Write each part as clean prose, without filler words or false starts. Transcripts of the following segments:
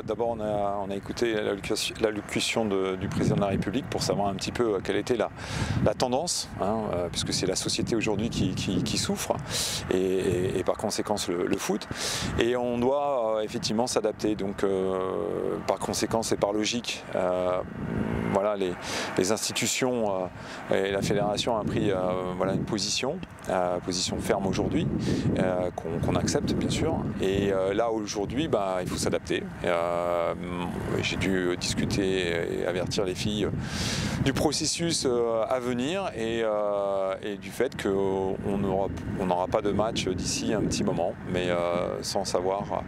D'abord, on a écouté l'allocution du président de la République pour savoir un petit peu quelle était la tendance, puisque c'est la société aujourd'hui qui souffre et par conséquent le foot. Et on doit effectivement s'adapter. Donc, par conséquent et par logique, voilà, les institutions et la fédération a pris voilà, une position ferme aujourd'hui, qu'on accepte bien sûr. Et là aujourd'hui, il faut s'adapter. J'ai dû discuter et avertir les filles du processus à venir et du fait qu'on n'aura pas de match d'ici un petit moment, mais sans savoir.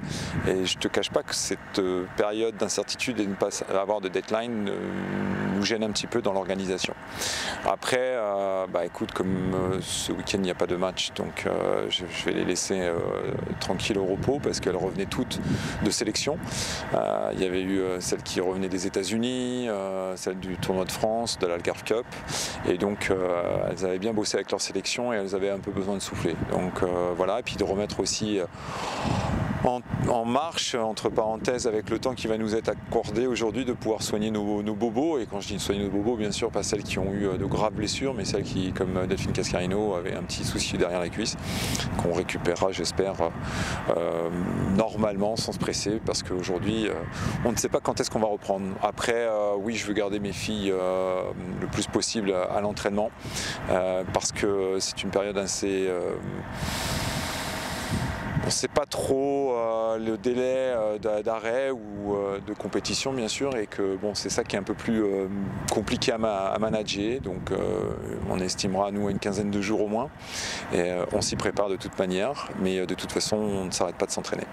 Et je ne te cache pas que cette période d'incertitude et de ne pas avoir de deadline nous gêne un petit peu dans l'organisation. Après, écoute, comme ce week-end il n'y a pas de match, donc je vais les laisser tranquilles au repos parce qu'elles revenaient toutes de sélection. Il y avait eu celle qui revenait des États-Unis, celle du tournoi de France, de l'Algarve Cup, et donc elles avaient bien bossé avec leur sélection et elles avaient un peu besoin de souffler. Donc voilà, et puis de remettre aussi en marche, entre parenthèses, avec le temps qui va nous être accordé aujourd'hui, de pouvoir soigner nos bobos. Et quand je dis soigner nos bobos, bien sûr, pas celles qui ont eu de graves blessures, mais celles qui, comme Delphine Cascarino, avaient un petit souci derrière la cuisse, qu'on récupérera, j'espère, normalement, sans se presser, parce qu'aujourd'hui, on ne sait pas quand est-ce qu'on va reprendre. Après, oui, je veux garder mes filles le plus possible à l'entraînement, parce que c'est une période assez... on ne sait pas trop le délai d'arrêt ou de compétition bien sûr, et que bon, c'est ça qui est un peu plus compliqué à manager, donc on estimera nous une quinzaine de jours au moins, et on s'y prépare de toute manière, mais de toute façon on ne s'arrête pas de s'entraîner.